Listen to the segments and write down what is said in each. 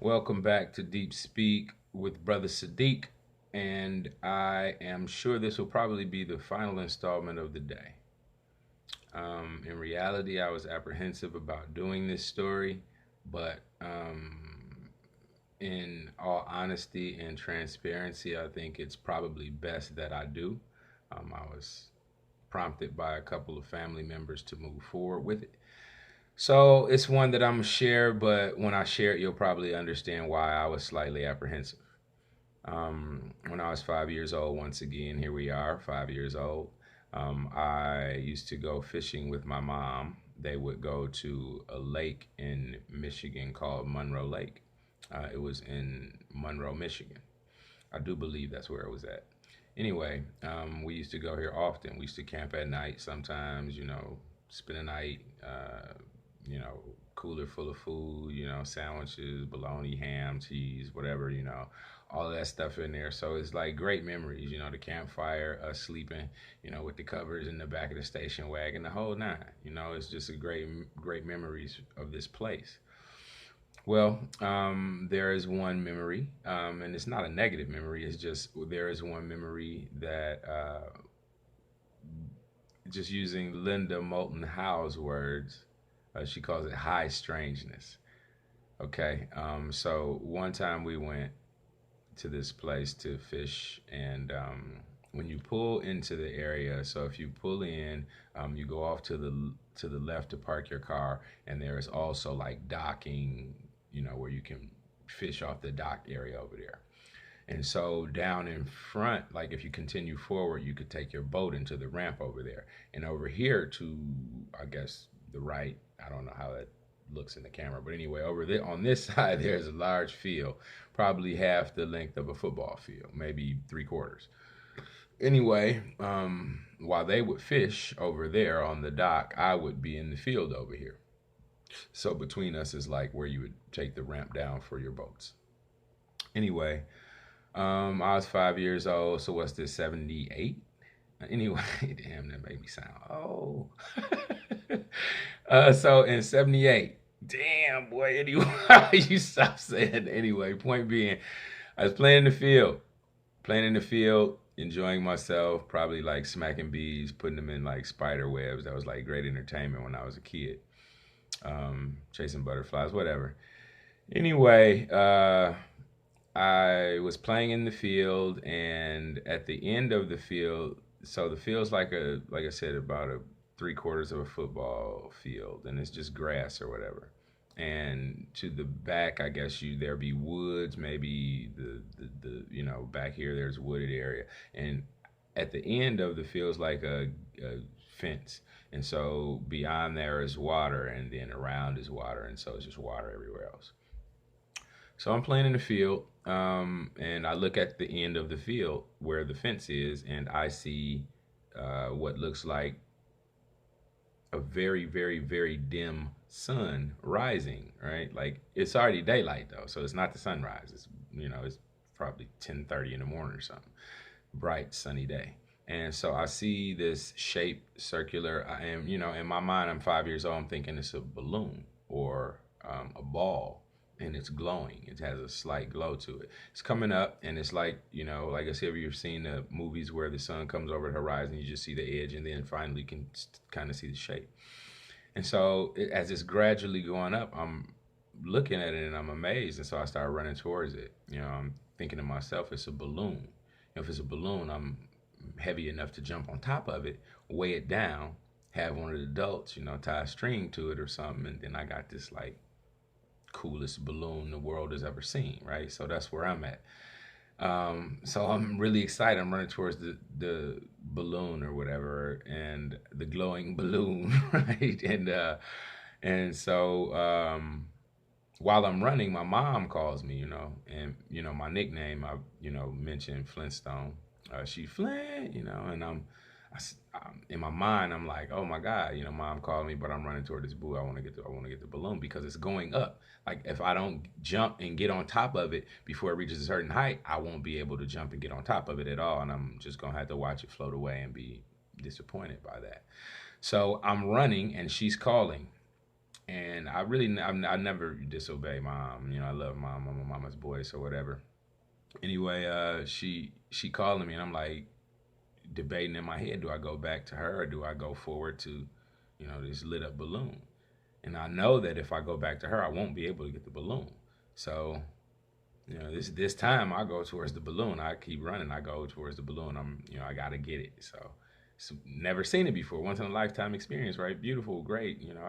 Welcome back to Deep Speak with Brother Sadiq, and I am sure this will probably be the final installment of the day. In reality, I was apprehensive about doing this story, but in all honesty and transparency, I think it's probably best that I do. I was prompted by a couple of family members to move forward with it. So it's one that I'm gonna share, but when I share it, you'll probably understand why I was slightly apprehensive. When I was 5 years old, once again, here we are, 5 years old. I used to go fishing with my mom. They would go to a lake in Michigan called Monroe Lake. It was in Monroe, Michigan. I do believe that's where it was at. Anyway, we used to go here often. We used to camp at night sometimes, spend a night, cooler full of food, sandwiches, bologna, ham, cheese, whatever, all of that stuff in there. So it's like great memories, the campfire, us sleeping, with the covers in the back of the station wagon, the whole nine. It's just a great memories of this place. Well, there is one memory, and it's not a negative memory. It's just there is one memory that, just using Linda Moulton Howe's words, she calls it high strangeness. Okay, so one time we went to this place to fish, and when you pull into the area, so if you pull in, you go off to the left to park your car, and there is also like docking, where you can fish off the dock area over there. And so down in front, like if you continue forward, you could take your boat into the ramp over there. And over here to, I guess, the right, I don't know how that looks in the camera, but anyway, over there on this side, there's a large field, probably half the length of a football field, maybe three quarters. Anyway, while they would fish over there on the dock, I would be in the field over here. So between us is like where you would take the ramp down for your boats. Anyway, I was 5 years old, so what's this, 78? Anyway, damn, that made me sound old. So in 78, damn, boy, anyway, you stop saying anyway. Point being, I was playing in the field, enjoying myself, probably like smacking bees, putting them in like spider webs. That was like great entertainment when I was a kid. Chasing butterflies, whatever. Anyway, I was playing in the field, and at the end of the field, so the field's like I said, about a three quarters of a football field, and it's just grass or whatever. And to the back, I guess there be woods, maybe the back here there's a wooded area, and at the end of the field's like a fence, and so beyond there is water, and then around is water, and so it's just water everywhere else. So I'm playing in the field, and I look at the end of the field where the fence is, and I see what looks like a very, very, very dim sun rising. Right, like it's already daylight though, so it's not the sunrise. It's probably 10:30 in the morning or something. Bright sunny day. And so I see this shape circular. I am, in my mind, I'm 5 years old. I'm thinking it's a balloon or a ball, and it's glowing. It has a slight glow to it. It's coming up, and it's like, like I said, if you've seen the movies where the sun comes over the horizon, you just see the edge, and then finally you can kind of see the shape. And so as it's gradually going up, I'm looking at it and I'm amazed. And so I start running towards it. I'm thinking to myself, it's a balloon. If it's a balloon, I'm heavy enough to jump on top of it, weigh it down, have one of the adults, tie a string to it or something, and then I got this like coolest balloon the world has ever seen, right? So that's where I'm at. So I'm really excited. I'm running towards the balloon or whatever, and the glowing balloon, right? And so while I'm running, my mom calls me, and my nickname I mentioned Flintstone. She Flint, and in my mind I'm like, oh my God, mom called me, but I'm running toward this boo. I want to get the balloon because it's going up. Like if I don't jump and get on top of it before it reaches a certain height, I won't be able to jump and get on top of it at all, and I'm just gonna have to watch it float away and be disappointed by that. So I'm running and she's calling, And I never disobey mom. You know, I love mom. I'm a mama's boy, so whatever. Anyway, she calling me, and I'm like debating in my head: do I go back to her or do I go forward to, you know, this lit up balloon? And I know that if I go back to her, I won't be able to get the balloon. So, you know, this time I go towards the balloon. I keep running. I go towards the balloon. I gotta get it. So never seen it before. Once in a lifetime experience, right? Beautiful, great. You know,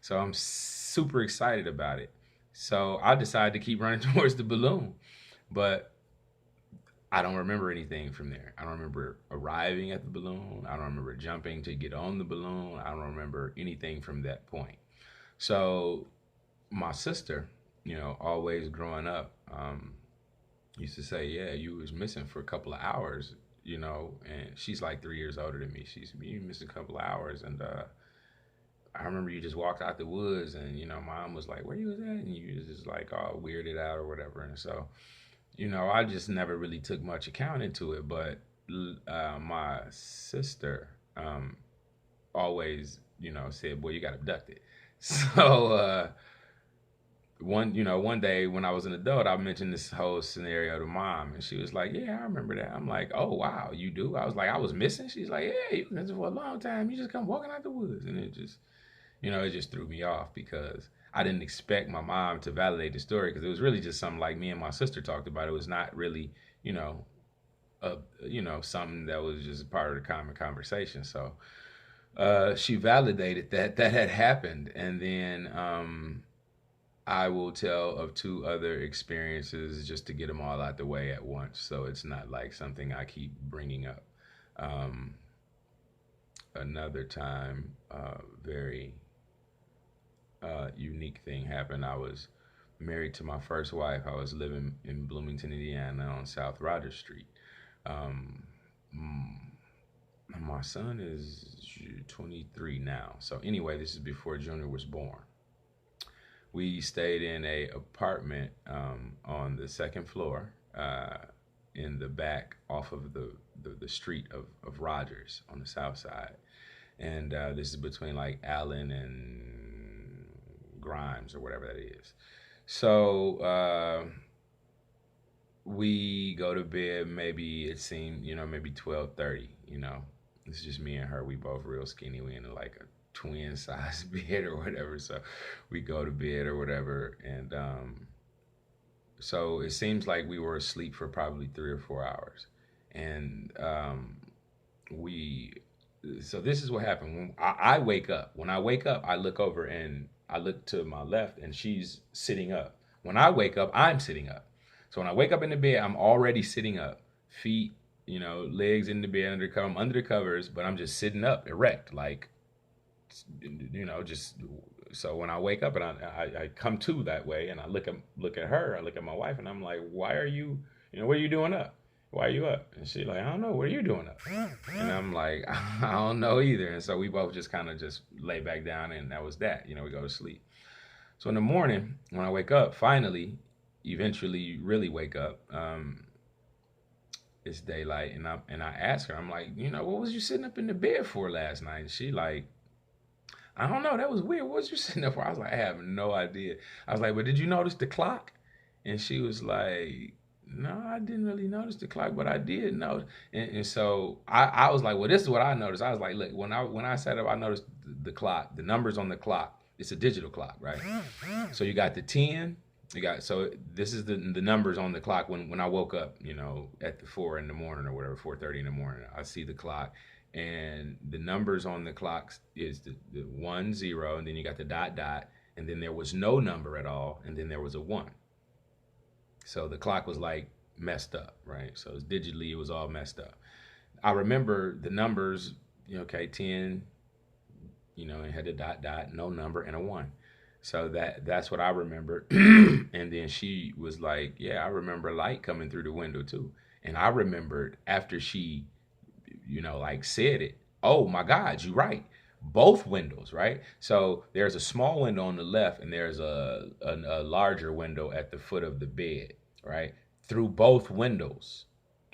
so I'm super excited about it. So I decided to keep running towards the balloon, but I don't remember anything from there. I don't remember arriving at the balloon. I don't remember jumping to get on the balloon. I don't remember anything from that point. So my sister, you know, always growing up, used to say, "Yeah, you was missing for a couple of hours," you know, and she's like 3 years older than me. She's you missed a couple of hours, and I remember you just walked out the woods, and you know, mom was like, "Where you was at?" And you was just like all weirded out or whatever, and so you know, I just never really took much account into it. But my sister always, you know, said, "Boy, you got abducted." So one day when I was an adult, I mentioned this whole scenario to mom, and she was like, "Yeah, I remember that." I'm like, "Oh wow, you do?" I was like, "I was missing." She's like, "Yeah, you was missing for a long time. You just come walking out the woods," and it just, you know, it just threw me off because I didn't expect my mom to validate the story because it was really just something like me and my sister talked about. It was not really, you know, something that was just part of the common conversation. So she validated that had happened, and then I will tell of two other experiences just to get them all out the way at once, so it's not like something I keep bringing up. Um, Another time, very unique thing happened. I was married to my first wife. I was living in Bloomington, Indiana, on South Rogers Street. Um, my son is 23 now. So anyway, this is before Junior was born. We stayed in a apartment on the second floor in the back off of the street of Rogers on the south side. And this is between like Allen and Grimes or whatever that is. So we go to bed. Maybe it seemed, you know, maybe 12:30. You know, it's just me and her. We both real skinny. We in like a twin size bed or whatever. So we go to bed or whatever, and so it seems like we were asleep for probably 3 or 4 hours, and we so this is what happened. When I wake up, when I wake up, I look over and I look to my left, and she's sitting up. When I wake up, I'm sitting up. So when I wake up in the bed, I'm already sitting up, feet, you know, legs in the bed under cover. I'm under the covers, but I'm just sitting up, erect, like, you know, just. So when I wake up and I come to that way, and I look at her, I look at my wife, and I'm like, why are you, you know, what are you doing up? Why are you up? And she's like, I don't know. What are you doing up? And I'm like, I don't know either. And so we both just kind of just lay back down, and that was that. You know, we go to sleep. So in the morning, when I wake up, finally, eventually, really wake up, it's daylight, and I ask her, I'm like, you know, what was you sitting up in the bed for last night? And she like, I don't know. That was weird. What was you sitting up for? I was like, I have no idea. I was like, but did you notice the clock? And she was like, no, I didn't really notice the clock, but I did notice. And so I was like, well, this is what I noticed. I was like, look, when I sat up, I noticed the clock, the numbers on the clock. It's a digital clock, right? So you got the 10. So this is the numbers on the clock when I woke up, you know, at the 4 in the morning or whatever, 4:30 in the morning. I see the clock, and the numbers on the clocks is the 1 0, and then you got the dot dot, and then there was no number at all, and then there was a 1. So the clock was like messed up, right? So digitally it was all messed up. I remember the numbers, you know, okay, 10, you know, it had a dot dot, no number, and a 1. So that's what I remembered. And then she was like, yeah, I remember light coming through the window too. And I remembered after she, you know, like said it, oh my God, you're right. Both windows, right? So there's a small window on the left, and there's a larger window at the foot of the bed, right? Through both windows,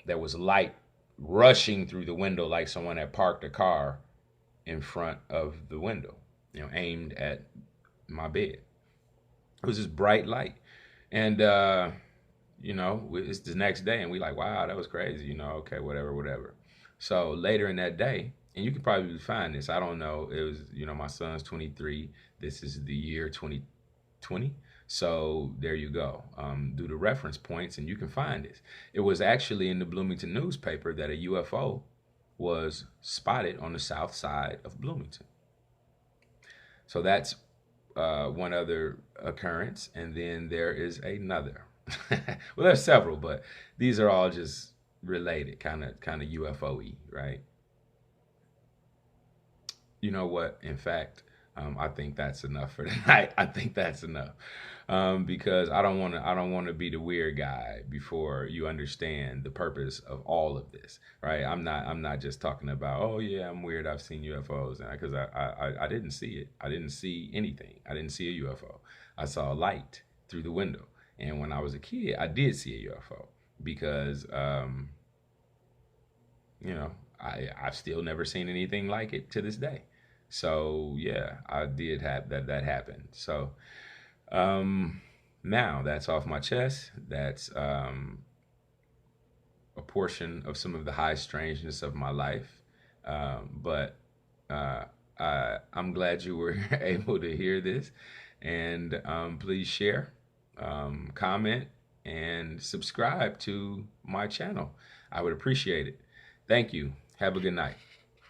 there was light rushing through the window like someone had parked a car in front of the window. aimed at my bed. It was this bright light, and it's the next day, and we like, wow, that was crazy. Okay, whatever, whatever. So later in that day, and you can probably find this. I don't know. It was, my son's 23. This is the year 2020. So there you go. Do the reference points, and you can find this. It was actually in the Bloomington newspaper that a UFO was spotted on the south side of Bloomington. So that's one other occurrence, and then there is another. Well, there's several, but these are all just related, kind of UFO-y, right? You know what? In fact, I think that's enough for tonight. I think that's enough, because I don't want to be the weird guy before you understand the purpose of all of this, right? I'm not just talking about, oh yeah, I'm weird, I've seen UFOs, and because I didn't see it. I didn't see anything. I didn't see a UFO. I saw a light through the window, and when I was a kid, I did see a UFO because I've still never seen anything like it to this day. So yeah, I did have that happened. So now that's off my chest. That's a portion of some of the high strangeness of my life. But I'm glad you were able to hear this, and please share, comment, and subscribe to my channel. I would appreciate it. Thank you. Have a good night.